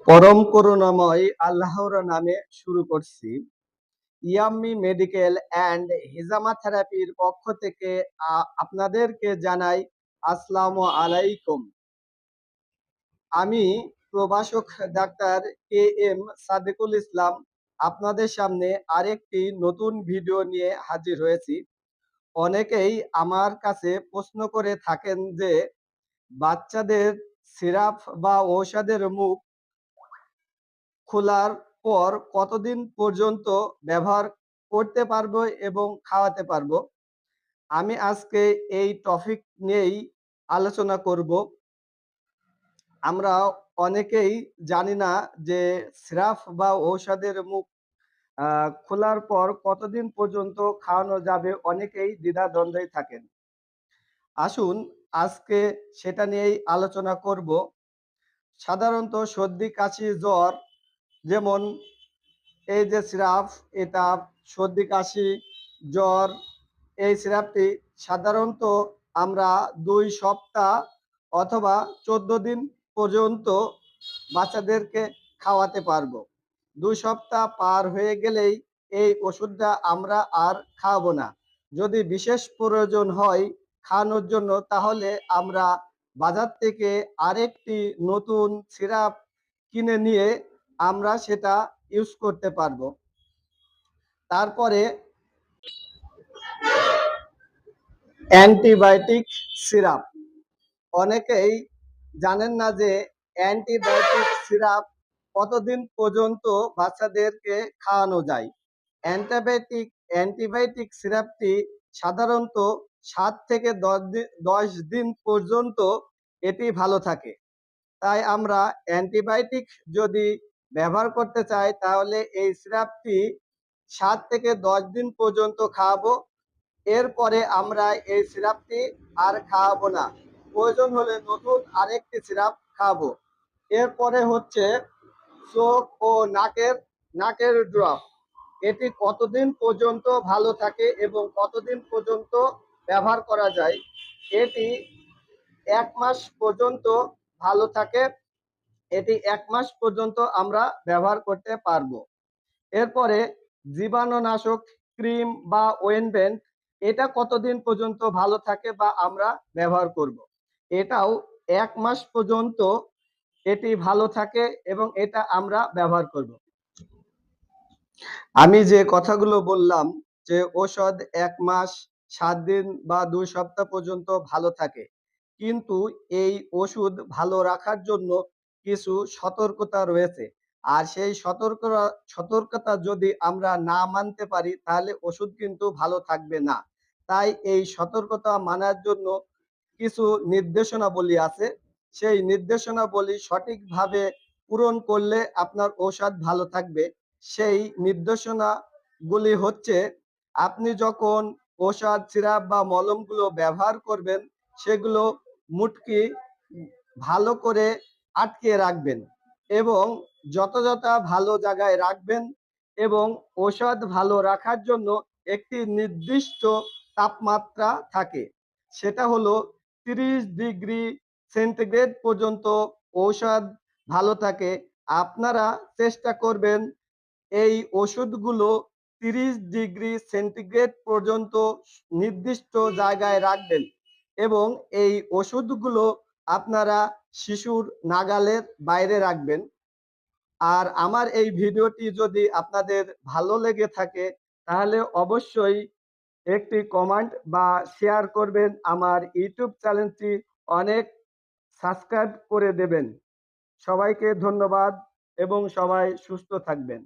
পরম করুণাময় আল্লাহর নামে শুরু করছি। ইয়াম্মি মেডিকেল অ্যান্ড হিজামা থেরাপির পক্ষ থেকে আপনাদেরকে জানাই আসসালামু আলাইকুম। আমি প্রভাষক ডাক্তার কে এম সাদেকুল ইসলাম আপনাদের সামনে আরেকটি নতুন ভিডিও নিয়ে হাজির হয়েছি। অনেকেই আমার কাছে প্রশ্ন করে থাকেন যে বাচ্চাদের সিরাপ বা ঔষধের মুখ খোলার পর কতদিন পর্যন্ত ব্যবহার করতে পারবো এবং খাওয়াতে পারবো। আমি আজকে এই টপিক নিয়েই আলোচনা করব। আমরা অনেকেই জানি না যে সিরাপ বা ঔষধের মুখ খোলার পর কতদিন পর্যন্ত খাওয়ানো যাবে, অনেকেই দ্বিধাদ্বন্দ্বে থাকেন। আসুন আজকে সেটা নিয়েই আলোচনা করব। সাধারণত সর্দি কাশি জ্বর, যেমন এই যে সিরাপ, এটা সর্দি কাশি জ্বর, এই সিরাপটি সাধারণত আমরা 2 সপ্তাহ অথবা 14 দিন পর্যন্ত বাচ্চাদেরকে খাওয়াতে পারবো। 2 সপ্তাহ পার হয়ে গেলেই এই ওষুধটা আমরা আর খাওয়াবো না। যদি বিশেষ প্রয়োজন হয় খাওয়ানোর জন্য, তাহলে আমরা বাজার থেকে আরেকটি নতুন সিরাপ কিনে নিয়ে আমরা সেটা ইউজ করতে পারবো। তারপরে অ্যান্টিবায়োটিক সিরাপ, অনেকেই জানেন না যে অ্যান্টিবায়োটিক সিরাপ কতদিন পর্যন্ত বাচ্চাদেরকে খাওয়ানো যায়। অ্যান্টিবায়োটিক সিরাপটি সাধারণত 7 থেকে 10 দিন পর্যন্ত এটি ভালো থাকে। তাই আমরা অ্যান্টিবায়োটিক যদি ব্যবহার করতে চাই, তাহলে এই সিরাপটি 7 থেকে 10 দিন পর্যন্ত খাওয়াবো। এরপরে আমরা এই সিরাপটি আর খাওয়াবো না। প্রয়োজন হলে নতুন আরেকটি সিরাপ খাওয়াবো। এরপরে হচ্ছে চোখ ও নাকের ড্রপ। এটি কতদিন পর্যন্ত ভালো থাকে এবং কতদিন পর্যন্ত ব্যবহার করা যায়? এটি 1 মাস পর্যন্ত ভালো থাকে। এটি 1 মাস পর্যন্ত আমরা ব্যবহার করতে পারবো। এরপরে জীবাণুনাশক ক্রিম বা ওয়েনমেন্ট, এটা কতদিন পর্যন্ত ভালো থাকে বা আমরা ব্যবহার করব? এটাও 1 মাস পর্যন্ত এটি ভালো থাকে এবং এটা আমরা ব্যবহার করব। আমি যে কথাগুলো বললাম যে ঔষধ 1 মাস 7 দিন বা 2 সপ্তাহ পর্যন্ত ভালো থাকে, কিন্তু এই ওষুধ ভালো রাখার জন্য কিছু সতর্কতা রয়েছে। আর সেই সতর্কতা যদি আমরা না মানতে পারি, তাহলে ওষুধ কিন্তু ভালো থাকবে না। তাই এই সতর্কতা মানার জন্য কিছু নির্দেশনাবলী আছে। সেই নির্দেশনাবলী সঠিকভাবে পূরণ করলে আপনার ঔষধ ভালো থাকবে। সেই নির্দেশনাগুলি হচ্ছে, আপনি যখন ঔষধ সিরাপ বা মলমগুলো ব্যবহার করবেন, সেগুলো মুটকি ভালো করে আটকে রাখবেন এবং যথাযথ ভালো জায়গায় রাখবেন। এবং ঔষধ ভালো রাখার জন্য একটি নির্দিষ্ট তাপমাত্রা থাকে, সেটা হলো 30 ডিগ্রি সেন্টিগ্রেড পর্যন্ত ঔষধ ভালো থাকে। আপনারা চেষ্টা করবেন এই ওষুধগুলো 30 ডিগ্রি সেন্টিগ্রেড পর্যন্ত নির্দিষ্ট জায়গায় রাখবেন এবং এই ওষুধগুলো আপনারা শিশুর নাগালের বাইরে রাখবেন। আর আমার এই ভিডিওটি যদি আপনাদের ভালো লেগে থাকে, তাহলে অবশ্যই একটি কমেন্ট বা শেয়ার করবেন। আমার ইউটিউব চ্যানেলটি অনেক সাবস্ক্রাইব করে দেবেন। সবাইকে ধন্যবাদ এবং সবাই সুস্থ থাকবেন।